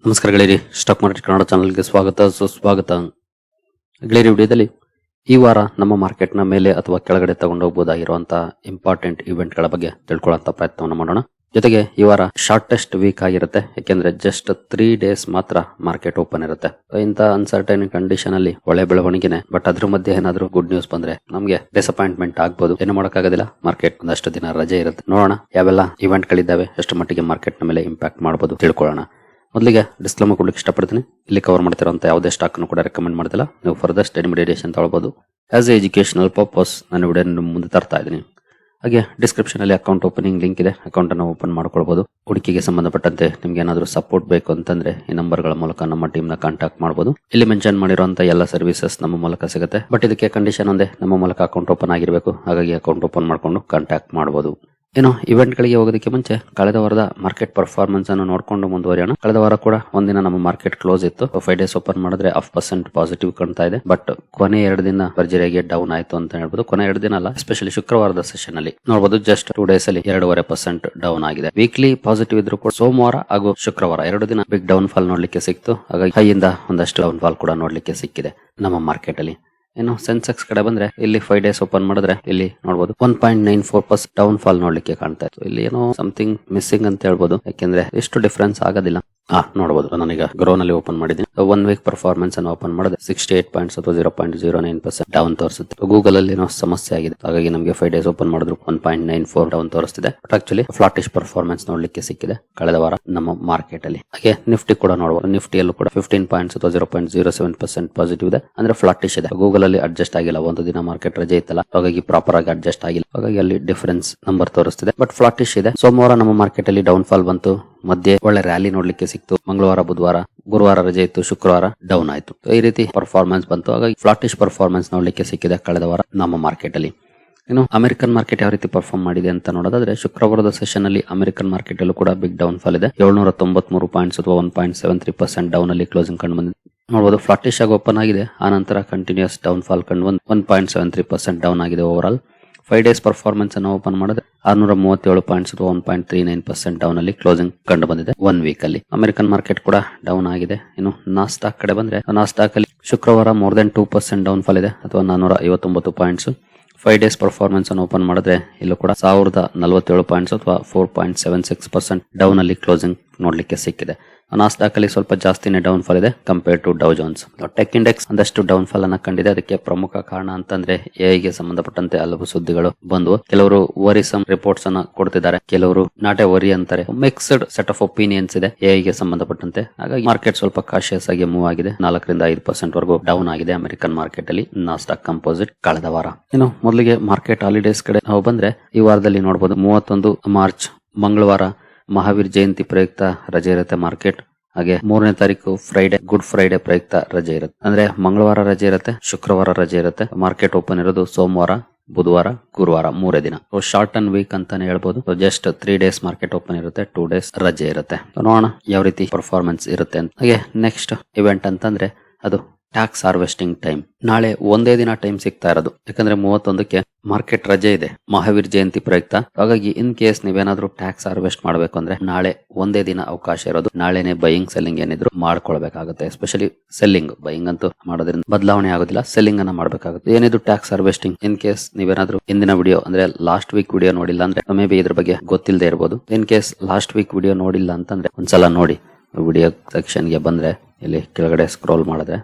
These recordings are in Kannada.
ನಮಸ್ಕಾರ ಗೆಳೆಯರಿ, ಸ್ಟಾಕ್ ಮಾರ್ಕೆಟ್ ಕನ್ನಡ ಚಾನಲ್ಗೆ ಸ್ವಾಗತ ಸುಸ್ವಾಗತ. ಗೆಳೆಯರಿ, ವಿಡಿಯೋದಲ್ಲಿ ಈ ವಾರ ನಮ್ಮ ಮಾರ್ಕೆಟ್ನ ಮೇಲೆ ಅಥವಾ ಕೆಳಗಡೆ ತಗೊಂಡು ಹೋಗಬಹುದಾಗಿರುವಂತಹ ಇಂಪಾರ್ಟೆಂಟ್ ಇವೆಂಟ್ ಗಳ ಬಗ್ಗೆ ತಿಳ್ಕೊಳ್ಳುವಂತ ಪ್ರಯತ್ನವನ್ನು ಮಾಡೋಣ. ಜೊತೆಗೆ ಈ ವಾರ ಶಾರ್ಟೆಸ್ಟ್ ವೀಕ್ ಆಗಿರುತ್ತೆ, ಯಾಕೆಂದ್ರೆ ಜಸ್ಟ್ 3 days ಮಾತ್ರ ಮಾರ್ಕೆಟ್ ಓಪನ್ ಇರುತ್ತೆ. ಇಂತ ಅನ್ಸರ್ಟೈನ್ ಕಂಡೀಷನ್ ಅಲ್ಲಿ ಒಳ್ಳೆ ಬೆಳವಣಿಗೆನೆ, ಬಟ್ ಅದ್ರ ಮಧ್ಯೆ ಏನಾದ್ರೂ ಗುಡ್ ನ್ಯೂಸ್ ಬಂದ್ರೆ ನಮ್ಗೆ ಡಿಸಪಾಯಿಂಟ್ಮೆಂಟ್ ಆಗ್ಬಹುದು. ಏನು ಮಾಡೋಕ್ಕಾಗೋದಿಲ್ಲ, ಮಾರ್ಕೆಟ್ ಒಂದಷ್ಟು ದಿನ ರಜೆ ಇರುತ್ತೆ. ನೋಡೋಣ ಯಾವೆಲ್ಲ ಇವೆಂಟ್ ಗಳಿದ್ದಾವೆ, ಎಷ್ಟು ಮಟ್ಟಿಗೆ ಮಾರ್ಕೆಟ್ ನ ಮೇಲೆ ಇಂಪ್ಯಾಕ್ಟ್ ಮಾಡಬಹುದು ತಿಳ್ಕೊಳ್ಳೋಣ. ಮೊದಲಿಗೆ ಡಿಸ್ಕ್ಲೇಮರ್ ಕೊಡ್ಲಿಕ್ಕೆ ಇಷ್ಟಪಡ್ತೀನಿ. ಇಲ್ಲಿ ಕವರ್ ಮಾಡ್ತಿರೋಂಥ ಯಾವುದೇ ಸ್ಟಾಕ್ ಅನ್ನು ಕೂಡ ರೆಕಮೆಂಡ್ ಮಾಡ್ತಿಲ್ಲ. ನೀವು ಫರ್ದರ್ ಸ್ಟಡಿ ಮೆಡಿಟೇಷನ್ ತಗೊಳ್ಬಹುದು. ಆಸ್ ಎ ಎಜುಕೇಶನಲ್ ಪರ್ಪಸ್ ನಾನು ವಿಡಿಯೋ ಮುಂದೆ ತರ್ತಾ ಇದ್ದೀನಿ. ಹಾಗೆ ಡಿಸ್ಕ್ರಿಪ್ಷನ್ ಅಲ್ಲಿ ಅಕೌಂಟ್ ಓಪನಿಂಗ್ ಲಿಂಕ್ ಇದೆ, ಅಕೌಂಟ್ ಅನ್ನು ಓಪನ್ ಮಾಡ್ಕೊಳ್ಬಹುದು. ಹೂಡಿಕೆಗೆ ಸಂಬಂಧಪಟ್ಟಂತೆ ನಿಮ್ಗೆ ಏನಾದರೂ ಸಪೋರ್ಟ್ ಬೇಕು ಅಂತಂದ್ರೆ ಈ ನಂಬರ್ಗಳ ಮೂಲಕ ನಮ್ಮ ಟೀಮ್ ನ ಕಾಂಟ್ಯಾಕ್ಟ್ ಮಾಡಬಹುದು. ಇಲ್ಲಿ ಮೆನ್ಷನ್ ಮಾಡಿರುವಂತಹ ಎಲ್ಲ ಸರ್ವಿಸಸ್ ನಮ್ಮ ಮೂಲಕ ಸಿಗುತ್ತೆ. ಬಟ್ ಇದಕ್ಕೆ ಕಂಡೀಷನ್ ಒಂದೇ, ನಮ್ಮ ಮೂಲಕ ಅಕೌಂಟ್ ಓಪನ್ ಆಗಿರಬೇಕು. ಹಾಗಾಗಿ ಅಕೌಂಟ್ ಓಪನ್ ಮಾಡ್ಕೊಂಡು ಕಾಂಟ್ಯಾಕ್ಟ್ ಮಾಡಬಹುದು. ಏನು ಇವೆಂಟ್ ಗಳಿಗೆ ಹೋಗೋದಕ್ಕೆ ಮುಂಚೆ ಕಳೆದ ವಾರದ ಮಾರ್ಕೆಟ್ ಪರ್ಫಾರ್ಮೆನ್ಸ್ ಅನ್ನು ನೋಡಿಕೊಂಡು ಮುಂದುವರಿಯೋಣ. ಕಳೆದ ವಾರ ಕೂಡ ಒಂದಿನ ನಮ್ಮ ಮಾರ್ಕೆಟ್ ಕ್ಲೋಸ್ ಇತ್ತು. 5 days ಓಪನ್ ಮಾಡಿದ್ರೆ 0.5% ಪಾಸಿಟಿವ್ ಕಾಣ್ತಾ ಇದೆ. ಬಟ್ ಕೊನೆ 2 ದಿನ ಭರ್ಜರಿಯಾಗಿ ಡೌನ್ ಆಯ್ತು ಅಂತ ಹೇಳ್ಬೋದು. ಕೊನೆ 2 ದಿನ ಅಲ್ಲ, ಎಸ್ಪೆಷಲಿ ಶುಕ್ರವಾರದ ಸೆಷನ್ ಅಲ್ಲಿ ನೋಡಬಹುದು, ಜಸ್ಟ್ 2 days ಅಲ್ಲಿ 2.5% ಡೌನ್ ಆಗಿದೆ. ವೀಕ್ಲಿ ಪಾಸಿಟಿವ್ ಇದ್ರು ಕೂಡ ಸೋಮವಾರ ಹಾಗೂ ಶುಕ್ರವಾರ 2 ದಿನ ಬಿಗ್ ಡೌನ್ ಫಾಲ್ ನೋಡ್ಲಿಕ್ಕೆ ಸಿಕ್ತು. ಹಾಗಾಗಿ ಹೈಯಿಂದ ಒಂದಷ್ಟು ಡೌನ್ ಫಾಲ್ ಕೂಡ ನೋಡ್ಲಿಕ್ಕೆ ಸಿಕ್ಕಿದೆ ನಮ್ಮ ಮಾರ್ಕೆಟ್ ಅಲ್ಲಿ. ಇನ್ನು ಸೆನ್ಸೆಕ್ಸ್ ಕಡೆ ಬಂದ್ರೆ ಇಲ್ಲಿ 5 days ಓಪನ್ ಮಾಡಿದ್ರೆ ಇಲ್ಲಿ ನೋಡಬಹುದು 1.94% ಡೌನ್ ಫಾಲ್ ನೋಡ್ಲಿಕ್ಕೆ ಕಾಣ್ತಾ ಇತ್ತು. ಇಲ್ಲಿ ಏನೋ ಸಮಥಿಂಗ್ ಮಿಸ್ಸಿಂಗ್ ಅಂತ ಹೇಳ್ಬೋದು, ಯಾಕೆಂದ್ರೆ ಎಷ್ಟು ಡಿಫರೆನ್ಸ್ ಆಗೋದಿಲ್ಲ. ನೋಡಬಹುದು, ನಾನೀಗ ಗ್ರೋ ನಲ್ಲಿ ಓಪನ್ ಮಾಡಿದ್ದೀನಿ. 1 week ಪರ್ಫಾರ್ಮೆನ್ಸ್ ಅನ್ನು ಓಪನ್ ಮಾಡಿದ್ರೆ 68 ಪಾಯಿಂಟ್ಸ್ ಅಥವಾ 0.09% ಡೌನ್ ತೋರಿಸುತ್ತೆ. ಗೂಗಲ್ ಅಲ್ಲಿ ಏನೋ ಸಮಸ್ಯೆ ಆಗಿದೆ, ಹಾಗಾಗಿ ನಮಗೆ 5 days ಓಪನ್ ಮಾಡಿದ್ರು 1.94 ಡೌನ್ ತೋರಿಸ್ತಿದೆ. ಬಟ್ ಆಕ್ಚುಲಿ ಫ್ಲಾಟಿಶ್ ಪರ್ಫಾರ್ಮೆನ್ಸ್ ನೋಡ್ಲಿಕ್ಕೆ ಸಿಕ್ಕಿದೆ ಕಳೆದ ವಾರ ನಮ್ಮ ಮಾರ್ಕೆಟ್ ಅಲ್ಲಿ. ಹಾಗೆ ನಿಫ್ಟಿ ಕೂಡ ನೋಡಬಹುದು, ನಿಫ್ಟಿಯಲ್ಲೂ ಕೂಡ 15 ಪಾಯಿಂಟ್ಸ್ ಅಥವಾ 0.07% ಪಾಸಿಟಿವ್ ಇದೆ, ಅಂದ್ರೆ ಫ್ಲಾಟಿಶ್ ಇದೆ. ಗೂಗಲ್ ಅಲ್ಲಿ ಅಡ್ಜಸ್ಟ್ ಆಗಿಲ್ಲ, ಒಂದು ದಿನ ಮಾರ್ಕೆಟ್ ರಜೆ ಇತ್ತಲ್ಲ, ಹಾಗಾಗಿ ಪ್ರಾಪರ್ ಆಗಿ ಅಡ್ಜಸ್ಟ್ ಆಗಿಲ್ಲ, ಹಾಗಾಗಿ ಅಲ್ಲಿ ಡಿಫರೆನ್ಸ್ ನಂಬರ್ ತೋರಿಸ್ತಿದೆ. ಬಟ್ ಫ್ಲಾಟಿಶ್ ಇದೆ. ಸೋಮವಾರ ನಮ್ಮ ಮಾರ್ಕೆಟ್ ಅಲ್ಲಿ ಡೌನ್ ಫಾಲ್ ಬಂತು, ಮಧ್ಯೆ ಒಳ್ಳೆ ರ್ಯಾಲಿ ನೋಡ್ಲಿಕ್ಕೆ ಸಿಕ್ತು. ಮಂಗಳವಾರ ಬುಧವಾರ ಗುರುವಾರ ರಜೆ ಇತ್ತು, ಶುಕ್ರವಾರ ಡೌನ್ ಆಯ್ತು. ಈ ರೀತಿ ಪರ್ಫಾರ್ಮೆನ್ಸ್ ಬಂತು, ಹಾಗಾಗಿ ಫ್ಲಾಟಿಶ್ ಪರ್ಫಾರ್ಮೆನ್ಸ್ ನೋಡ್ಲಿಕ್ಕೆ ಸಿಕ್ಕಿದೆ ಕಳೆದ ವಾರ ನಮ್ಮ ಮಾರ್ಕೆಟ್ ಅಲ್ಲಿ. ಇನ್ನು ಅಮೆರಿಕನ್ ಮಾರ್ಕೆಟ್ ಯಾವ ರೀತಿ ಪರ್ಫಾರ್ಮ್ ಮಾಡಿದೆ ಅಂತ ನೋಡೋದಾದ್ರೆ, ಶುಕ್ರವಾರದ ಸೆಷನ್ ಅಲ್ಲಿ ಅಮೆರಿಕನ್ ಮಾರ್ಕೆಟ್ ಅಲ್ಲೂ ಕೂಡ ಬಿಗ್ ಡೌನ್ ಫಾಲ್ ಇದೆ. 793 ಪಾಯಿಂಟ್ಸ್ ಅಥವಾ 1.73% ಡೌನ್ ಅಲ್ಲಿ ಕ್ಲೋಸಿಂಗ್ ಕಂಡು ಬಂದಿದೆ. ನೋಡಬಹುದು, ಫ್ಲಾಟಿಶ್ ಆಗಿ ಓಪನ್ ಆಗಿದೆ, ಆ ನಂತರ ಕಂಟಿನ್ಯೂಸ್ ಡೌನ್ ಫಾಲ್ ಕಂಡು 1.73% ಡೌನ್ ಆಗಿದೆ ಓವರ್ ಆಲ್. 5 days ಪರ್ಫಾರ್ಮೆನ್ಸ್ ಅನ್ನು ಓಪನ್ ಮಾಡಿದ್ರೆ 637 ಪಾಯಿಂಟ್ಸ್ ಅಥವಾ 1.39% ಡೌನ್ ಅಲ್ಲಿ ಕ್ಲೋಸಿಂಗ್ ಕಂಡು ಬಂದಿದೆ 1 week ಅಲ್ಲಿ. ಅಮೆರಿಕನ್ ಮಾರ್ಕೆಟ್ ಕೂಡ ಡೌನ್ ಆಗಿದೆ. ಇನ್ನು ನಾಸ್ಡಾಕ್ ಕಡೆ ಬಂದ್ರೆ, ನಾಸ್ಡಾಕ್ ಅಲ್ಲಿ ಶುಕ್ರವಾರ ಮೋರ್ ದನ್ 2% ಡೌನ್ ಫಾಲ್ ಇದೆ ಅಥವಾ 459 ಪಾಯಿಂಟ್ಸ್. 5 days ಪರ್ಫಾರ್ಮೆನ್ಸ್ ಅನ್ನು ಓಪನ್ ಮಾಡಿದ್ರೆ ಇಲ್ಲೂ ಕೂಡ 1047 ಪಾಯಿಂಟ್ಸ್ ಅಥವಾ 4.76% ಡೌನ್ ಅಲ್ಲಿ ಕ್ಲೋಸಿಂಗ್ ನೋಡ್ಲಿಕ್ಕೆ ಸಿಕ್ಕಿದೆ. ನಾಸ್ಡಾಕ್ ಅಲ್ಲಿ ಸ್ವಲ್ಪ ಜಾಸ್ತಿನೇ ಡೌನ್ ಫಾಲ್ ಇದೆ compare to Dow Jones. Tech index ಒಂದಷ್ಟು ಡೌನ್ ಫಾಲ್ ಅನ್ನ ಕಂಡಿದೆ. ಅದಕ್ಕೆ ಪ್ರಮುಖ ಕಾರಣ ಅಂತಂದ್ರೆ ಎಐ ಗೆ ಸಂಬಂಧಪಟ್ಟಂತೆ ಹಲವು ಸುದ್ದಿಗಳು ಬಂದವು. ಕೆಲವರು ವರಿಸಮ್ ರಿಪೋರ್ಟ್ಸ್ ಅನ್ನ ಕೊಡ್ತಿದ್ದಾರೆ, ಕೆಲವರು ನಾಟೆ ವರಿ ಅಂತಾರೆ. ಮಿಕ್ಸ್ಡ್ ಸೆಟ್ ಆಫ್ ಒಪಿನಿಯನ್ಸ್ ಇದೆ ಎಐ ಗೆ ಸಂಬಂಧಪಟ್ಟಂತೆ. ಹಾಗಾಗಿ ಮಾರ್ಕೆಟ್ ಸ್ವಲ್ಪ ಕಾಶಿಯಸ್ ಆಗಿ ಮೂವ್ ಆಗಿದೆ. 4ರಿಂದ 5% ವರೆಗೂ ಡೌನ್ ಆಗಿದೆ ಅಮೆರಿಕನ್ ಮಾರ್ಕೆಟ್ ಅಲ್ಲಿ ನಾಸ್ಡಾಕ್ ಕಂಪೋಸಿಟ್ ಕಳೆದ ವಾರ. ಇನ್ನು ಮೊದಲಿಗೆ ಮಾರ್ಕೆಟ್ ಹಾಲಿಡೇಸ್ ಕಡೆ ನಾವು ಬಂದ್ರೆ, ಈ ವಾರದಲ್ಲಿ ನೋಡಬಹುದು 31 ಮಾರ್ಚ್ ಮಂಗಳವಾರ ಮಹಾವೀರ್ ಜಯಂತಿ ಪ್ರಯುಕ್ತ ರಜೆ ಇರುತ್ತೆ ಮಾರ್ಕೆಟ್. ಹಾಗೆ 3ನೇ ತಾರೀಕು ಫ್ರೈಡೆ, ಗುಡ್ ಫ್ರೈಡೆ ಪ್ರಯುಕ್ತ ರಜೆ ಇರುತ್ತೆ. ಅಂದ್ರೆ ಮಂಗಳವಾರ ರಜೆ ಇರುತ್ತೆ, ಶುಕ್ರವಾರ ರಜೆ ಇರುತ್ತೆ. ಮಾರ್ಕೆಟ್ ಓಪನ್ ಇರೋದು ಸೋಮವಾರ, ಬುಧವಾರ, ಗುರುವಾರ 3 ದಿನ. ಶಾರ್ಟ್ ಅಂಡ್ ವೀಕ್ ಅಂತಾನೆ ಹೇಳ್ಬೋದು. ಜಸ್ಟ್ 3 days ಮಾರ್ಕೆಟ್ ಓಪನ್ ಇರುತ್ತೆ, 2 days ರಜೆ ಇರುತ್ತೆ. ನೋಡೋಣ ಯಾವ ರೀತಿ ಪರ್ಫಾರ್ಮೆನ್ಸ್ ಇರುತ್ತೆ ಅಂತ. ಹಾಗೆ ನೆಕ್ಸ್ಟ್ ಇವೆಂಟ್ ಅಂತಂದ್ರೆ ಅದು ಟ್ಯಾಕ್ಸ್ ಹಾರ್ವೆಸ್ಟಿಂಗ್ ಟೈಮ್. ನಾಳೆ ಒಂದೇ ದಿನ ಟೈಮ್ ಸಿಗ್ತಾ ಇರೋದು, ಯಾಕಂದ್ರೆ 31ಕ್ಕೆ ಮಾರ್ಕೆಟ್ ರಜೆ ಇದೆ ಮಹಾವೀರ್ ಜಯಂತಿ ಪ್ರಯುಕ್ತ. ಹಾಗಾಗಿ ಇನ್ ಕೇಸ್ ನೀವೇನಾದ್ರೂ ಟ್ಯಾಕ್ಸ್ ಹಾರ್ವೆಸ್ಟ್ ಮಾಡ್ಬೇಕು ಅಂದ್ರೆ ನಾಳೆ ಒಂದೇ ದಿನ ಅವಕಾಶ ಇರೋದು. ನಾಳೆನೆ ಬೈಯಿಂಗ್ ಸೆಲ್ಲಿಂಗ್ ಏನಿದ್ರು ಮಾಡ್ಕೊಳ್ಬೇಕಾಗುತ್ತೆ. ಎಸ್ಪೆಷಲಿ ಸೆಲ್ಲಿಂಗ್, ಬೈಯಿಂಗ್ ಅಂತೂ ಮಾಡೋದ್ರಿಂದ ಬದಲಾವಣೆ ಆಗೋದಿಲ್ಲ, ಸೆಲ್ಲಿಂಗ್ ಅನ್ನ ಮಾಡ್ಬೇಕಾಗುತ್ತೆ. ಏನಿದು ಟ್ಯಾಕ್ಸ್ ಹಾರ್ವೆಸ್ಟಿಂಗ್, ಇನ್ ಕೇಸ್ ನೀವೇನಾದ್ರೂ ಹಿಂದಿನ ವಿಡಿಯೋ ಅಂದ್ರೆ ಲಾಸ್ಟ್ ವೀಕ್ ವಿಡಿಯೋ ನೋಡಿಲ್ಲ ಅಂದ್ರೆ ಮೇ ಬಿ ಇದ್ರ ಬಗ್ಗೆ ಗೊತ್ತಿಲ್ಲದೆ ಇರಬಹುದು. In case last week video ನೋಡಿಲ್ಲ ಅಂತಂದ್ರೆ ಒಂದ್ಸಲ ನೋಡಿ. ವಿಡಿಯೋ ಸೆಕ್ಷನ್ ಗೆ ಬಂದ್ರೆ ಇಲ್ಲಿ ಕೆಳಗಡೆ ಸ್ಕ್ರೋಲ್ ಮಾಡಿದ್ರೆ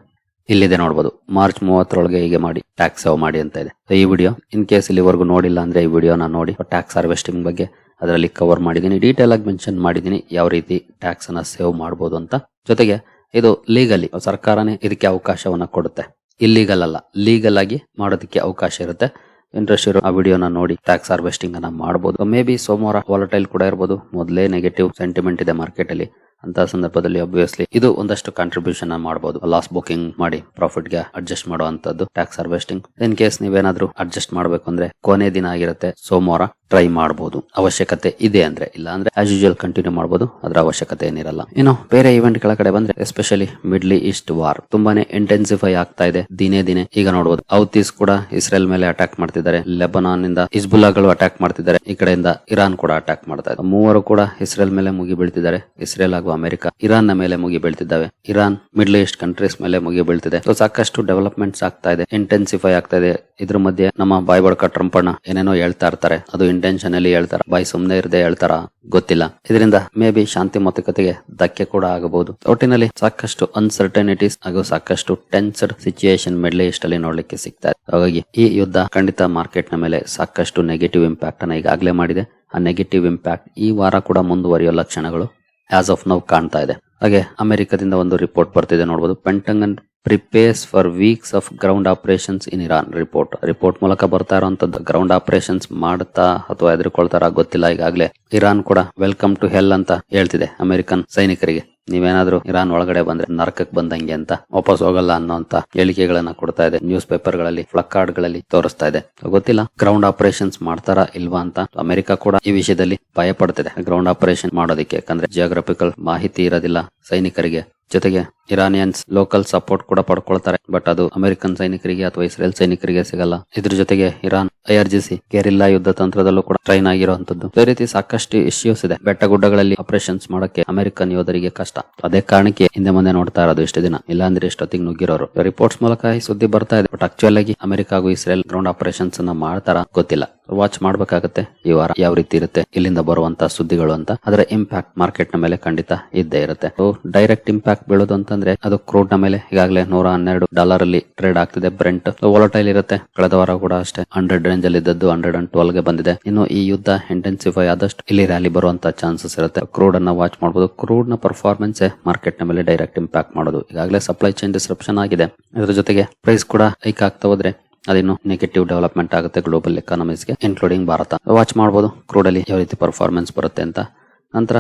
ಇಲ್ಲಿದೆ ನೋಡಬಹುದು, ಮಾರ್ಚ್ 30ರೊಳಗೆ ಹೀಗೆ ಮಾಡಿ ಟ್ಯಾಕ್ಸ್ ಸೇವ್ ಮಾಡಿ ಅಂತ ಇದೆ. ಈ ವಿಡಿಯೋ ಇನ್ ಕೇಸ್ ಇಲ್ಲಿವರೆಗೂ ನೋಡಿಲ್ಲ ಅಂದ್ರೆ ಈ ವಿಡಿಯೋನ ನೋಡಿ. ಟ್ಯಾಕ್ಸ್ ಹಾರ್ವೆಸ್ಟಿಂಗ್ ಬಗ್ಗೆ ಅದರಲ್ಲಿ ಕವರ್ ಮಾಡಿದೀನಿ, ಡೀಟೇಲ್ ಆಗಿ ಮೆನ್ಷನ್ ಮಾಡಿದೀನಿ ಯಾವ ರೀತಿ ಟ್ಯಾಕ್ಸ್ ಅನ್ನ ಸೇವ್ ಮಾಡಬಹುದು ಅಂತ. ಜೊತೆಗೆ ಇದು ಲೀಗಲಿ ಸರ್ಕಾರನೇ ಇದಕ್ಕೆ ಅವಕಾಶವನ್ನ ಕೊಡುತ್ತೆ, ಇಲ್ಲೀಗಲ್ ಅಲ್ಲ, ಲೀಗಲ್ ಆಗಿ ಮಾಡೋದಕ್ಕೆ ಅವಕಾಶ ಇರುತ್ತೆ. ಇಂಟ್ರೆಸ್ಟ್ ಇರೋ ಆ ವಿಡಿಯೋನ ನೋಡಿ ಟ್ಯಾಕ್ಸ್ ಹಾರ್ವೆಸ್ಟಿಂಗ್ ಅನ್ನ ಮಾಡಬಹುದು. ಮೇ ಬಿ ಸೋಮವಾರ ವಾಲಟೈಲ್ ಕೂಡ ಇರಬಹುದು, ಮೊದಲೇ ನೆಗೆಟಿವ್ ಸೆಂಟಿಮೆಂಟ್ ಇದೆ ಮಾರ್ಕೆಟ್ ಅಲ್ಲಿ. ಅಂತ ಸಂದರ್ಭದಲ್ಲಿ ಅಬ್ವಿಯಸ್ಲಿ ಇದು ಒಂದಷ್ಟು ಕಾಂಟ್ರಿಬ್ಯೂಷನ್ ಮಾಡಬಹುದು. ಲಾಸ್ ಬುಕಿಂಗ್ ಮಾಡಿ ಪ್ರಾಫಿಟ್ ಗೆ ಅಡ್ಜಸ್ಟ್ ಮಾಡುವಂತದ್ದು ಟ್ಯಾಕ್ಸ್ ಹಾರ್ವೆಸ್ಟಿಂಗ್. ಇನ್ ಕೇಸ್ ನೀವೇನಾದ್ರೂ ಅಡ್ಜಸ್ಟ್ ಮಾಡಬೇಕು ಅಂದ್ರೆ ಕೊನೆ ದಿನ ಆಗಿರುತ್ತೆ ಸೋಮವಾರ, ಟ್ರೈ ಮಾಡಬಹುದು, ಅವಶ್ಯಕತೆ ಇದೆ ಅಂದ್ರೆ. ಇಲ್ಲ ಅಂದ್ರೆ ಆಸ್ ಯೂಶುವಲ್ ಕಂಟಿನ್ಯೂ ಮಾಡಬಹುದು, ಅದರ ಅವಶ್ಯಕತೆ ಏನಿರಲ್ಲ. ಇನ್ನು ಬೇರೆ ಇವೆಂಟ್ ಗಳ ಕಡೆ ಬಂದ್ರೆ ಎಸ್ಪೆಷಲಿ ಮಿಡ್ಲ್ ಈಸ್ಟ್ ವಾರ್ ತುಂಬಾನೇ ಇಂಟೆನ್ಸಿಫೈ ಆಗ್ತಾ ಇದೆ ದಿನೇ ದಿನೇ. ಈಗ ನೋಡಬಹುದು ಹೌತೀಸ್ ಕೂಡ ಇಸ್ರೇಲ್ ಮೇಲೆ ಅಟ್ಯಾಕ್ ಮಾಡ್ತಿದ್ದಾರೆ, ಲೆಬನಾನ್ ಇಂದ ಹಿಜ್ಬುಲ್ಲಾಗಳು ಅಟ್ಯಾಕ್ ಮಾಡ್ತಿದ್ದಾರೆ, ಈ ಕಡೆಯಿಂದ ಇರಾನ್ ಕೂಡ ಅಟ್ಯಾಕ್ ಮಾಡ್ತಾ ಇದೆ. ಮೂವರು ಕೂಡ ಇಸ್ರೇಲ್ ಮೇಲೆ ಮುಗಿ ಬೀಳ್ತಿದ್ದಾರೆ. ಇಸ್ರೇಲ್ ಹಾಗೂ ಅಮೆರಿಕ ಇರಾನ್ ನ ಮೇಲೆ ಮುಗಿ ಬೀಳ್ತಿದ್ದಾವೆ, ಇರಾನ್ ಮಿಡ್ಲ್ ಈಸ್ಟ್ ಕಂಟ್ರೀಸ್ ಮೇಲೆ ಮುಗಿ ಬೀಳ್ತಿದೆ. ಸೊ ಸಾಕಷ್ಟು ಡೆವಲಪ್ಮೆಂಟ್ಸ್ ಆಗ್ತಾ ಇದೆ, ಇಂಟೆನ್ಸಿಫೈ ಆಗ್ತಾ ಇದೆ. ಇದ್ರ ಮಧ್ಯೆ ನಮ್ಮ ಬಾಯ್ ಬಡ್ಕ ಟ್ರಂಪ್ ಅಣ್ಣ ಏನೇನೋ ಹೇಳ್ತಾ ಇರ್ತಾರೆ, ಅದು ಇಂಟೆನ್ಷನಲಿ ಹೇಳ್ತಾರ, ಬಾಯ್ ಸುಮ್ನೆ ಇರದೆ ಹೇಳ್ತಾರ ಗೊತ್ತಿಲ್ಲ. ಇದರಿಂದ ಮೇ ಬಿ ಶಾಂತಿ ಮಾತುಕತೆಗೆ ಧಕ್ಕೆ ಕೂಡ ಆಗಬಹುದು. ಒಟ್ಟಿನಲ್ಲಿ ಸಾಕಷ್ಟು ಅನ್ಸರ್ಟನಿಟೀಸ್ ಹಾಗೂ ಸಾಕಷ್ಟು ಟೆನ್ಸ್ಡ್ ಸಿಚುಯೇಷನ್ ಮಿಡ್ಲ್ ಈಸ್ಟ್ ಅಲ್ಲಿ ನೋಡ್ಲಿಕ್ಕೆ ಸಿಗ್ತಾ ಇದೆ. ಹಾಗಾಗಿ ಈ ಯುದ್ಧ ಖಂಡಿತ ಮಾರ್ಕೆಟ್ ನ ಮೇಲೆ ಸಾಕಷ್ಟು ನೆಗೆಟಿವ್ ಇಂಪ್ಯಾಕ್ಟ್ ಅನ್ನ ಈಗಾಗಲೇ ಮಾಡಿದೆ. ಆ ನೆಗೆಟಿವ್ ಇಂಪ್ಯಾಕ್ಟ್ ಈ ವಾರ ಕೂಡ ಮುಂದುವರಿಯೋ ಲಕ್ಷಣಗಳು ಆಸ್ ಆಫ್ ನೌ ಕಾಣ್ತಾ ಇದೆ. ಹಾಗೆ ಅಮೆರಿಕದಿಂದ ಒಂದು ರಿಪೋರ್ಟ್ ಬರ್ತಿದೆ ನೋಡಬಹುದು, pentagon prepares for weeks of ground operations in Iran. Report ಮೂಲಕ ಬರ್ತಾ ಇರುವಂತದ್ದು ಗ್ರೌಂಡ್ ಆಪರೇಷನ್ಸ್ ಮಾಡುತ್ತಾ ಅಥವಾ ಎದುರ್ಕೊಳ್ತಾರ ಗೊತ್ತಿಲ್ಲ. ಈಗಾಗಲೇ ಇರಾನ್ ಕೂಡ ವೆಲ್ಕಮ್ ಟು ಹೆಲ್ ಅಂತ ಹೇಳ್ತಿದೆ ಅಮೆರಿಕನ್ ಸೈನಿಕರಿಗೆ. ನೀವೇನಾದ್ರೂ ಇರಾನ್ ಒಳಗಡೆ ಬಂದ್ರೆ ನರಕಕ್ಕೆ ಬಂದಂಗೆ ಅಂತ, ವಾಪಸ್ ಹೋಗಲ್ಲ ಅನ್ನೋಂತ ಹೇಳಿಕೆಗಳನ್ನ ಕೊಡ್ತಾ ಇದೆ. ನ್ಯೂಸ್ ಪೇಪರ್ ಗಳಲ್ಲಿ, ಫ್ಲಕ್ಕಾರ್ಡ್ ಗಳಲ್ಲಿ ತೋರಿಸ್ತಾ ಇದೆ. ಗೊತ್ತಿಲ್ಲ ಗ್ರೌಂಡ್ ಆಪರೇಷನ್ಸ್ ಮಾಡ್ತಾರಾ ಇಲ್ವಾ ಅಂತ. ಅಮೆರಿಕ ಕೂಡ ಈ ವಿಷಯದಲ್ಲಿ ಭಯ ಪಡ್ತಿದೆ ಗ್ರೌಂಡ್ ಆಪರೇಷನ್ ಮಾಡೋದಕ್ಕೆ, ಯಾಕಂದ್ರೆ ಜಿಯೋಗ್ರಫಿಕಲ್ ಮಾಹಿತಿ ಇರೋದಿಲ್ಲ ಸೈನಿಕರಿಗೆ. ಜೊತೆಗೆ ಇರಾನಿಯನ್ಸ್ ಲೋಕಲ್ ಸಪೋರ್ಟ್ ಕೂಡ ಪಡ್ಕೊಳ್ತಾರೆ, ಬಟ್ ಅದು ಅಮೆರಿಕನ್ ಸೈನಿಕರಿಗೆ ಅಥವಾ ಇಸ್ರೇಲ್ ಸೈನಿಕರಿಗೆ ಸಿಗಲ್ಲ. ಇದ್ರ ಜೊತೆಗೆ ಇರಾನ್ IRGC ಗೆರಿಲ್ಲಾ ಯುದ್ಧ ತಂತ್ರದಲ್ಲೂ ಕೂಡ ಟ್ರೈನ್ ಆಗಿರುವಂತದ್ದು. ಅದೇ ರೀತಿ ಸಾಕಷ್ಟು ಇಶ್ಯೂಸ್ ಇದೆ. ಬೆಟ್ಟ ಗುಡ್ಡಗಳಲ್ಲಿ ಆಪರೇಷನ್ಸ್ ಮಾಡಕ್ಕೆ ಅಮೆರಿಕನ್ ಯೋಧರಿಗೆ ಕಷ್ಟ. ಅದೇ ಕಾರಣಕ್ಕೆ ಹಿಂದೆ ಮುಂದೆ ನೋಡ್ತಾ ಇರೋದು ಇಷ್ಟು ದಿನ, ಇಲ್ಲಾಂದ್ರೆ ಎಷ್ಟೊತ್ತಿಗೆ ನುಗ್ಗಿರೋರು. ರಿಪೋರ್ಟ್ಸ್ ಮೂಲಕ ಈ ಸುದ್ದಿ ಬರ್ತಾ ಇದೆ, ಬಟ್ ಆಕ್ಚುಯಲ್ ಆಗಿ ಅಮೆರಿಕ ಹಾಗೂ ಇಸ್ರೇಲ್ ಗ್ರೌಂಡ್ ಆಪರೇಷನ್ಸ್ ಅನ್ನ ಮಾಡ್ತಾರ ಗೊತ್ತಿಲ್ಲ. ವಾಚ್ ಮಾಡ್ಬೇಕಾಗತ್ತೆ ಈ ವಾರ ಯಾವ ರೀತಿ ಇರುತ್ತೆ ಇಲ್ಲಿಂದ ಬರುವಂತ ಸುದ್ದಿಗಳು ಅಂತ. ಅದರ ಇಂಪ್ಯಾಕ್ಟ್ ಮಾರ್ಕೆಟ್ ನ ಮೇಲೆ ಖಂಡಿತ ಇದ್ದೇ ಇರುತ್ತೆ. ಡೈರೆಕ್ಟ್ ಇಂಪ್ಯಾಕ್ಟ್ ಬೀಳೋದು ಅಂತಂದ್ರೆ ಅದು ಕ್ರೂಡ್ ನ ಮೇಲೆ. ಈಗಾಗಲೇ $112 ಅಲ್ಲಿ ಟ್ರೇಡ್ ಆಗ್ತಿದೆ. ಬ್ರೆಂಟ್ ವಾಲಟೈಲ್ ಇರುತ್ತೆ. ಕಳೆದ ವಾರ ಕೂಡ ಅಷ್ಟೇ 100 ರೇಂಜ್ ಅಲ್ಲಿ ಇದ್ದದ್ದು 112 ಗೆ ಬಂದಿದೆ. ಇನ್ನು ಈ ಯುದ್ಧ ಇಂಟೆನ್ಸಿಫೈ ಆದಷ್ಟು ಇಲ್ಲಿ ರ್ಯಾಲಿ ಬರುವಂತ ಚಾನ್ಸಸ್ ಇರುತ್ತೆ. ಕ್ರೂಡ್ ಅನ್ನ ವಾಚ್ ಮಾಡಬಹುದು. ಕ್ರೂಡ್ ನ ಪರ್ಫಾರ್ಮೆನ್ಸ್ ಮಾರ್ಕೆಟ್ ನ ಮೇಲೆ ಡೈರೆಕ್ಟ್ ಇಂಪ್ಯಾಕ್ಟ್ ಮಾಡೋದು. ಈಗಾಗಲೇ ಸಪ್ಲೈ ಚೈನ್ ಡಿಸ್ರಪ್ಷನ್ ಆಗಿದೆ. ಇದರ ಜೊತೆಗೆ ಪ್ರೈಸ್ ಕೂಡ ಹೈಕ್ ಆಗ್ತಾ ಹೋದ್ರೆ ಅದಿನ್ನು ನೆಗೆಟಿವ್ ಡೆವಲಪ್ಮೆಂಟ್ ಆಗುತ್ತೆ ಗ್ಲೋಬಲ್ ಎಕಾನಮೀಸ್ಗೆ, ಇನ್ಕ್ಲೂಡಿಂಗ್ ಭಾರತ. ವಾಚ್ ಮಾಡಬಹುದು ಕ್ರೂಡ್ ಅಲ್ಲಿ ಯಾವ ರೀತಿ ಪರ್ಫಾರ್ಮೆನ್ಸ್ ಬರುತ್ತೆ ಅಂತ. ನಂತರ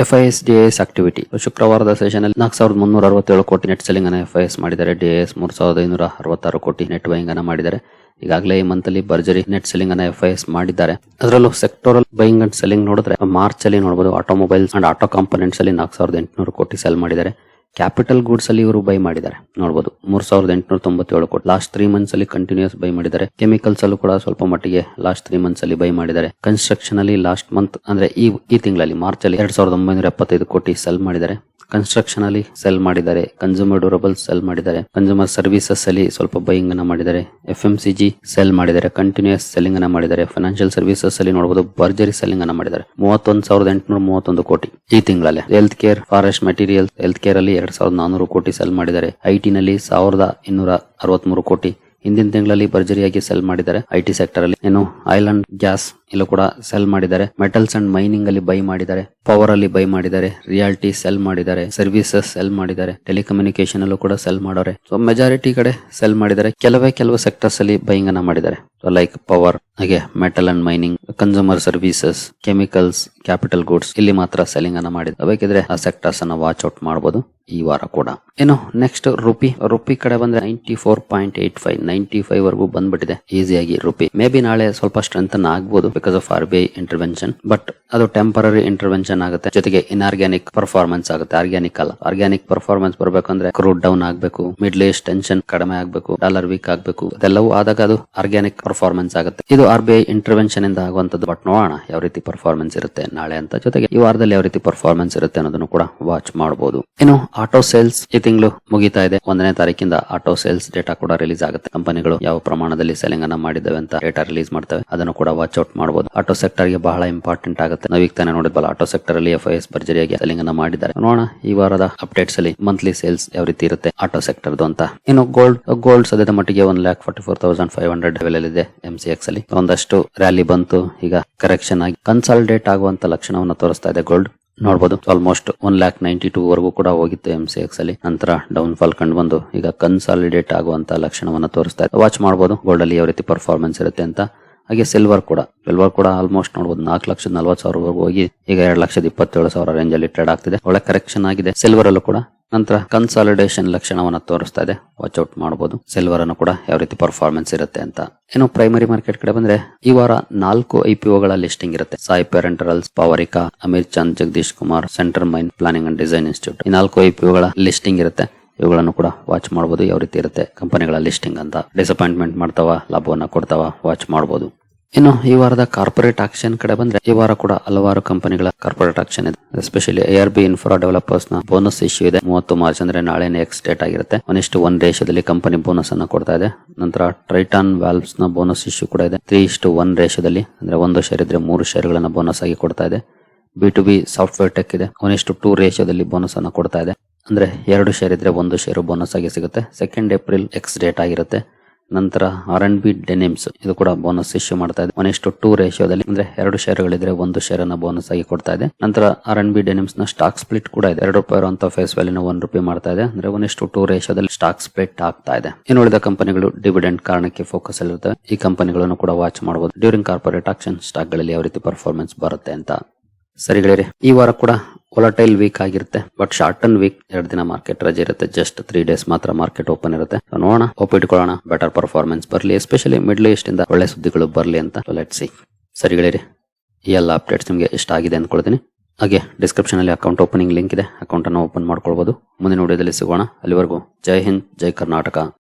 FIS ಆಕ್ಟಿವಿಟಿ ಶುಕ್ರವಾರದ ಸೆಷನ್ ಅಲ್ಲಿ 4367 ಕೋಟಿ ನೆಟ್ ಸೆಲ್ಲಿಂಗ್ ಅನ್ನ FIS ಮಾಡಿದ್ದಾರೆ. DIS 3566 ಕೋಟಿ ನೆಟ್ ಬೈಯಿಂಗ್ ಅನ್ನ ಮಾಡಿದ್ದಾರೆ. ಈಗಾಗಲೇ ಈ ಮಂತ್ ಅಲ್ಲಿ ಭರ್ಜರಿ ನೆಟ್ ಸೆಲ್ಲಿಂಗ್ ಅನ್ನ FIS ಮಾಡಿದ್ದಾರೆ. ಅದರಲ್ಲೂ ಸೆಕ್ಟೋರಲ್ ಬೈಯಿಂಗ್ ಅಂಡ್ ಸೆಲ್ಲಿಂಗ್ ನೋಡಿದ್ರೆ ಮಾರ್ಚ್ ಅಲ್ಲಿ ನೋಡಬಹುದು ಆಟೋಮೊಬೈಲ್ಸ್ ಅಂಡ್ ಆಟೋ ಕಾಂಪೋನೆಂಟ್ಸ್ ಅಲ್ಲಿ 4800 ಕೋಟಿ ಸೆಲ್ ಮಾಡಿದ್ದಾರೆ. ಕ್ಯಾಪಿಟಲ್ ಗೂಡ್ಸ್ ಅಲ್ಲಿ ಇವರು ಬೈ ಮಾಡಿದ್ದಾರೆ ನೋಡಬಹುದು 3897 ಕೋಟಿ. ಲಾಸ್ಟ್ 3 ಮಂತ್ಸ್ ಅಲ್ಲಿ ಕಂಟಿನ್ಯೂಸ್ ಬೈ ಮಾಡಿದ್ದಾರೆ. ಕೆಮಿಕಲ್ಸ್ ಅಲ್ಲೂ ಕೂಡ ಸ್ವಲ್ಪ ಮಟ್ಟಿಗೆ ಲಾಸ್ಟ್ 3 ಮಂತ್ಸ್ ಅಲ್ಲಿ ಬೈ ಮಾಡಿದ್ದಾರೆ. ಕನ್ಸ್ಟ್ರಕ್ಷನ್ ಅಲ್ಲಿ ಲಾಸ್ಟ್ ಮಂತ್ ಅಂದ್ರೆ ಈ ತಿಂಗಳಲ್ಲಿ ಮಾರ್ಚ್ ಅಲ್ಲಿ 2975 ಕೋಟಿ ಸೆಲ್ ಮಾಡಿದ್ದಾರೆ. ಕನ್ಸ್ಟ್ರಕ್ಷನ್ ಅಲ್ಲಿ ಸೆಲ್ ಮಾಡಿದ್ದಾರೆ. ಕನ್ಸ್ಯೂಮರ್ ಡ್ಯೂರಬಲ್ಸ್ ಸೆಲ್ ಮಾಡಿದ್ದಾರೆ. ಕನ್ಸ್ಯೂಮರ್ ಸರ್ವಿಸಸ್ ಅಲ್ಲಿ ಸ್ವಲ್ಪ ಬೈಯಿಂಗ್ ಅನ್ನ ಮಾಡಿದ್ದಾರೆ. FMCG ಸೆಲ್ ಮಾಡಿದ್ದಾರೆ. ಕಂಟಿನ್ಯೂಸ್ ಸೆಲ್ಲಿಂಗ್ ಅನ್ನ ಮಾಡಿದ್ದಾರೆ. ಫೈನಾನ್ಷಿಯಲ್ ಸರ್ವಿಸಸ್ ಅಲ್ಲಿ ನೋಡಬಹುದು ಭರ್ಜರಿ ಸೆಲ್ಲಿಂಗ್ ಅನ್ನ ಮಾಡಿದ್ದಾರೆ. 31,831 ಕೋಟಿ ಈ ತಿಂಗಳಲ್ಲಿ. Health care, forest material, health care ಅಲ್ಲಿ 2,400 ಕೋಟಿ ಸೆಲ್ ಮಾಡಿದ್ದಾರೆ. IT ನಲ್ಲಿ 1,263 ಕೋಟಿ ಹಿಂದಿನ ತಿಂಗಳಲ್ಲಿ ಭರ್ಜರಿಯಾಗಿ ಸೆಲ್ ಮಾಡಿದ್ದಾರೆ. IT ಸೆಕ್ಟರ್ ಅಲ್ಲಿ. ಇನ್ನು ಆಯಿಲ್ ಅಂಡ್ ಗ್ಯಾಸ್ ಇಲ್ಲೂ ಕೂಡ ಸೆಲ್ ಮಾಡಿದ್ದಾರೆ. ಮೆಟಲ್ಸ್ ಅಂಡ್ ಮೈನಿಂಗ್ ಅಲ್ಲಿ ಬೈ ಮಾಡಿದ್ದಾರೆ. ಪವರ್ ಅಲ್ಲಿ ಬೈ ಮಾಡಿದ್ದಾರೆ. ರಿಯಾಲಿಟಿ ಸೆಲ್ ಮಾಡಿದ್ದಾರೆ. ಸರ್ವಿಸಸ್ ಸೆಲ್ ಮಾಡಿದ್ದಾರೆ. ಟೆಲಿಕಮ್ಯುನಿಕೇಶನ್ ಅಲ್ಲೂ ಕೂಡ ಸೆಲ್ ಮಾಡೋರೆ. ಸೊ ಮೆಜಾರಿಟಿ ಕಡೆ ಸೆಲ್ ಮಾಡಿದ್ದಾರೆ. ಕೆಲವು ಸೆಕ್ಟರ್ಸ್ ಅಲ್ಲಿ ಬೈಯಿಂಗ್ ಅನ್ನ ಮಾಡಿದ್ದಾರೆ. ಲೈಕ್ ಪವರ್, ಹಾಗೆ metal and mining, consumer services, chemicals, capital goods ಇಲ್ಲಿ ಮಾತ್ರ ಸೆಲ್ಲಿಂಗ್ ಅನ್ನ ಮಾಡಿದ್ದಾರೆ. ಬೇಕಿದ್ರೆ ಆ ಸೆಕ್ಟರ್ಸ್ ಅನ್ನ ವಾಚ್ ಔಟ್ ಮಾಡಬಹುದು ಈ ವಾರ ಕೂಡ. ಇನ್ನು ನೆಕ್ಸ್ಟ್ ರುಪಿ ಕಡೆ ಬಂದ್ರೆ 94.85 95 ವರೆಗೂ ಬಂದ್ಬಿಟ್ಟಿದೆ ಈಸಿಯಾಗಿ ರುಪಿ. ಮೇ ಬಿ ನಾಳೆ ಸ್ವಲ್ಪ ಸ್ಟ್ರೆಂಥನ್ ಆಗ್ಬಹುದು because of RBI intervention, but ಅದು ಟೆಂಪರರಿ ಇಂಟರ್ವೆನ್ಷನ್ ಆಗುತ್ತೆ. ಜೊತೆಗೆ ಇನ್ಆರ್ಗ್ಯಾನಿಕ್ ಪರ್ಫಾರ್ಮೆನ್ಸ್ ಆಗುತ್ತೆ, ಆರ್ಗ್ಯಾನಿಕ್ ಅಲ್ಲ. ಆರ್ಗ್ಯಾನಿಕ್ ಪರ್ಫಾರ್ಮೆನ್ಸ್ ಬರ್ಬೇಕಂದ್ರೆ ಕ್ರೂಡ್ ಡೌನ್ ಆಗ್ಬೇಕು, ಮಿಡ್ಲ್ ಈಸ್ಟ್ ಟೆನ್ಷನ್ ಕಡಿಮೆ ಆಗ್ಬೇಕು, ಡಾಲರ್ ವೀಕ್ ಆಗ್ಬೇಕು. ಅದೆಲ್ಲವೂ ಆದಾಗ ಅದು ಆರ್ಗ್ಯಾನಿಕ್ ಪರ್ಫಾರ್ಮೆನ್ಸ್ ಆಗುತ್ತೆ. ಇದು RBI ಇಂಟರ್ವೆನ್ಷನ್ ಇಂದ ಆಗುವಂತದ್ದು. ಬಟ್ ನೋಡೋಣ ಯಾವ ರೀತಿ ಪರ್ಫಾರ್ಮೆನ್ಸ್ ಇರುತ್ತೆ ನಾಳೆ ಅಂತ. ಜೊತೆಗೆ ಈ ವಾರದಲ್ಲಿ ಯಾವ ರೀತಿ ಪರ್ಫಾರ್ಮೆನ್ಸ್ ಇರುತ್ತೆ ಅನ್ನೋದನ್ನು ಕೂಡ ವಾಚ್ ಮಾಡಬಹುದು. ಇನ್ನು ಆಟೋ ಸೇಲ್ಸ್ ಈ ತಿಂಗಳು ಮುಗಿತಾ ಇದೆ. 1ನೇ ತಾರೀಕಿಂದ ಆಟೋ ಸೇಲ್ಸ್ ಡೇಟಾ ಕೂಡ ರಿಲೀಸ್ ಆಗುತ್ತೆ. ಕಂಪನಿಗಳು ಯಾವ ಪ್ರಮಾಣದಲ್ಲಿ ಸೆಲ್ಲಿಂಗ್ ಅನ್ನ ಮಾಡಿದ್ದಾವೆ ಅಂತ ಡೇಟಾ ರಿಲೀಸ್ ಮಾಡ್ತವೆ. ಅದನ್ನು ಕೂಡ ವಾಚ್ ಔಟ್ ಮಾಡಬಹುದು. ಆಟೋ ಸೆಕ್ಟರ್ ಗೆ ಬಹಳ ಇಂಪಾರ್ಟೆಂಟ್ ಆಗುತ್ತೆ. ನಾವೀಗ ತಾನೇ ನೋಡಿದ್ವಲ್ಲ ಆಟೋ ಸೆಕ್ಟರ್ ಅಲ್ಲಿ FIS ಭರ್ಜರಿಯಾಗಿ ಸೆಲ್ಲಿಂಗ್ ಅನ್ನ ಮಾಡಿದ್ದಾರೆ. ನೋಡೋಣ ಈ ವಾರದ ಅಪ್ಡೇಟ್ಸ್ ಅಲ್ಲಿ ಮಂತ್ಲಿ ಸೇಲ್ಸ್ ಯಾವ ರೀತಿ ಇರುತ್ತೆ ಆಟೋ ಸೆಕ್ಟರ್ ಅಂತ. ಇನ್ನು ಗೋಲ್ಡ್ ಸದ್ಯದ ಮಟ್ಟಿಗೆ 1,44,500 ಲೆವೆಲ್ ಅಲ್ಲಿ ಇದೆ. MCX ಅಲ್ಲಿ ಒಂದಷ್ಟು ರ್ಯಾಲಿ ಬಂತು, ಈಗ ಕರೆಕ್ಷನ್ ಆಗಿ ಕನ್ಸಾಲಿಡೇಟ್ ಆಗುವಂತ ಲಕ್ಷಣವನ್ನು ತೋರಿಸ್ತಾ ಇದೆ ಗೋಲ್ಡ್. ನೋಡಬಹುದು ಆಲ್ಮೋಸ್ಟ್ 1,92,000 ವರೆಗೂ ಕೂಡ ಹೋಗಿತ್ತು MCX ಅಲ್ಲಿ. ನಂತರ ಡೌನ್ ಫಾಲ್ ಕಂಡು ಬಂದು ಈಗ ಕನ್ಸಾಲಿಡೇಟ್ ಆಗುವಂತ ಲಕ್ಷಣವನ್ನು ತೋರಿಸ್ತಾ ಇದೆ. ವಾಚ್ ಮಾಡಬಹುದು ಗೋಲ್ಡ್ ಅಲ್ಲಿ ಯಾವ ರೀತಿ ಪರ್ಫಾರ್ಮೆನ್ಸ್ ಇರುತ್ತೆ ಅಂತ. ಹಾಗೆ ಸಿಲ್ವರ್ ಕೂಡ ಆಲ್ಮೋಸ್ಟ್ ನೋಡಬಹುದು 4,40,000 ವರೆಗೂ ಹೋಗಿ ಈಗ 2,27,000 ರೇಂಜ್ ಅಲ್ಲಿ ಟ್ರೇಡ್ ಆಗ್ತಿದೆ. ಒಳ್ಳೆ ಕರೆಕ್ಷನ್ ಆಗಿದೆ ಸಿಲ್ವರ್ ಅಲ್ಲೂ ಕೂಡ. ನಂತರ ಕನ್ಸಾಲಿಡೇಷನ್ ಲಕ್ಷಣವನ್ನ ತೋರಿಸ್ತಾ ಇದೆ, ವಾಚ್ ಔಟ್ ಮಾಡಬಹುದು. ಸಿಲ್ವರ್ ಅನ್ನು ಕೂಡ ಯಾವ ರೀತಿ ಪರ್ಫಾರ್ಮೆನ್ಸ್ ಇರುತ್ತೆ ಅಂತ. ಇನ್ನು ಪ್ರೈಮರಿ ಮಾರ್ಕೆಟ್ ಕಡೆ ಬಂದ್ರೆ ಈ ವಾರ 4 IPOಗಳ ಲಿಸ್ಟಿಂಗ್ ಇರುತ್ತೆ. Sai parenterals, Powerica, Amir Chand, Jagdish Kumar, centre mine planning and design institute, ಈ 4 IPOಗಳ ಲಿಸ್ಟಿಂಗ್ ಇರುತ್ತೆ. ಇವುಗಳನ್ನು ಕೂಡ ವಾಚ್ ಮಾಡಬಹುದು, ಯಾವ ರೀತಿ ಇರುತ್ತೆ ಕಂಪನಿಗಳ ಲಿಸ್ಟಿಂಗ್ ಅಂತ. ಡಿಸಪಾಯಿಂಟ್ಮೆಂಟ್ ಮಾಡ್ತಾವ, ಲಾಭವನ್ನ ಕೊಡ್ತಾವ, ವಾಚ್ ಮಾಡಬಹುದು. ಇನ್ನು ಈ ವಾರದ ಕಾರ್ಪೊರೇಟ್ ಆಕ್ಷನ್ ಕಡೆ ಬಂದ್ರೆ ಈ ವಾರ ಕೂಡ ಹಲವಾರು ಕಂಪನಿಗಳ ಕಾರ್ಪೊರೇಟ್ ಆಕ್ಷನ್ ಇದೆ. ಎಸ್ಪೆಷಲಿ ARB ಇನ್ಫ್ರಾ ಡೆವಲಪರ್ಸ್ ನ ಬೋನಸ್ ಇಶ್ಯೂ ಇದೆ. 30 ಮಾರ್ಚ್ ಅಂದ್ರೆ ನಾಳೆ ನೆಕ್ಸ್ಟ್ ಡೇಟ್ ಆಗಿರುತ್ತೆ. 1:1 ರೇಷಿಯೋದಲ್ಲಿ ಕಂಪನಿ ಬೋನಸ್ ಅನ್ನ ಕೊಡ್ತಾ ಇದೆ. ನಂತರ ಟ್ರೈಟಾನ್ ವಾಲ್ವ್ಸ್ ನ ಬೋನಸ್ ಇಶ್ಯೂ ಕೂಡ ಇದೆ. 3:1 ರೇಷಿಯೋದಲ್ಲಿ ಅಂದ್ರೆ 1 ಶೇರ್ ಇದ್ರೆ 3 ಶೇರ್ಗಳನ್ನ ಬೋನಸ್ ಆಗಿ ಕೊಡ್ತಾ ಇದೆ. B2B ಸಾಫ್ಟ್ವೇರ್ ಟೆಕ್ ಇದೆ. 1:2 ರೇಷಿಯೋದಲ್ಲಿ ಬೋನಸ್ ಅನ್ನ ಕೊಡ್ತಾ ಇದೆ. ಅಂದ್ರೆ 2 ಶೇರ್ ಇದ್ರೆ 1 ಶೇರು ಬೋನಸ್ ಆಗಿ ಸಿಗುತ್ತೆ. 2 ಏಪ್ರಿಲ್ ಎಕ್ಸ್ ಡೇಟ್ ಆಗಿರುತ್ತೆ. ನಂತರ R&B ಡೆನಿಮ್ಸ್ ಇದು ಕೂಡ ಬೋನಸ್ ಇಶ್ಯೂ ಮಾಡ್ತಾ ಇದೆ. 1:2 ರೇಷಿಯೋದಲ್ಲಿ ಅಂದ್ರೆ 2 ಶೇರ್ಗಳಿದ್ರೆ 1 ಶೇರ್ ಅನ್ನ ಬೋನಸ್ ಆಗಿ ಕೊಡ್ತಾ ಇದೆ. ನಂತರ R&B ಡೆನಿಮ್ಸ್ ನ ಸ್ಟಾಕ್ ಸ್ಪ್ಲಿಟ್ ಕೂಡ ಇದೆ. ₹2 ಅಂತ ಫೇಸ್ ವ್ಯಾಲ್ಯೂನ ₹1 ಮಾಡ್ತಾ ಇದೆ. ಅಂದ್ರೆ 1:2 ರೇಷಿಯೋದಲ್ಲಿ ಸ್ಟಾಕ್ ಸ್ಪ್ಲಿಟ್ ಆಗ್ತಾ ಇದೆ. ಇನ್ನು ಉಳಿದ ಕಂಪನಿಗಳು ಡಿವಿಡೆಂಡ್ ಕಾರಣಕ್ಕೆ ಫೋಕಸ್ ಅಲ್ಲಿರುತ್ತೆ. ಈ ಕಂಪನಿಗಳನ್ನು ಕೂಡ ವಾಚ್ ಮಾಡಬಹುದು. ಡ್ಯೂರಿಂಗ್ ಕಾರ್ಪೊರೇಟ್ ಆಕ್ಷನ್ ಸ್ಟಾಕ್ ಗಳಲ್ಲಿ ಯಾವ ರೀತಿ ಪರ್ಫಾರ್ಮೆನ್ಸ್ ಬರುತ್ತೆ ಅಂತ. ಸರಿ ಗೆಳೆಯರೆ, ಈ ವಾರ ಕೂಡ ವೊಲಟೈಲ್ ವೀಕ್ ಆಗಿರುತ್ತೆ. ಬಟ್ ಶಾರ್ಟ್ ಟರ್ಮ್ ವೀಕ್, 2 ದಿನ ಮಾರ್ಕೆಟ್ ರಜೆ ಇರುತ್ತೆ. ಜಸ್ಟ್ 3 ಡೇಸ್ ಮಾತ್ರ ಮಾರ್ಕೆಟ್ ಓಪನ್ ಇರುತ್ತೆ. ನೋಡೋಣ, ಹೋಪ್ ಇಟ್ಕೊಳ್ಳೋಣ ಬೆಟರ್ ಪರ್ಫಾರ್ಮೆನ್ಸ್ ಬರಲಿ, ಎಸ್ಪೆಷಲಿ ಮಿಡ್ಲ್ ಈಸ್ಟ್ ಇಂದ ಒಳ್ಳೆ ಸುದ್ದಿಗಳು ಬರಲಿ ಅಂತ. Let's see. ಸರಿ ಗೆಳೆಯರೆ, ಈ ಎಲ್ಲ ಅಪ್ಡೇಟ್ಸ್ ನಿಮಗೆ ಇಷ್ಟ ಆಗಿದೆ ಅಂದ್ಕೊಳ್ತೀನಿ. ಹಾಗೆ ಡಿಸ್ಕ್ರಿಪ್ಷನ್ ಅಲ್ಲಿ ಅಕೌಂಟ್ ಓಪನಿಂಗ್ ಲಿಂಕ್ ಇದೆ, ಅಕೌಂಟ್ ಅನ್ನು ಓಪನ್ ಮಾಡ್ಕೊಳ್ಬಹುದು. ಮುಂದಿನ ವಿಡಿಯೋದಲ್ಲಿ ಸಿಗೋಣ. ಅಲ್ಲಿವರೆಗೂ ಜೈ ಹಿಂದ್, ಜೈ ಕರ್ನಾಟಕ.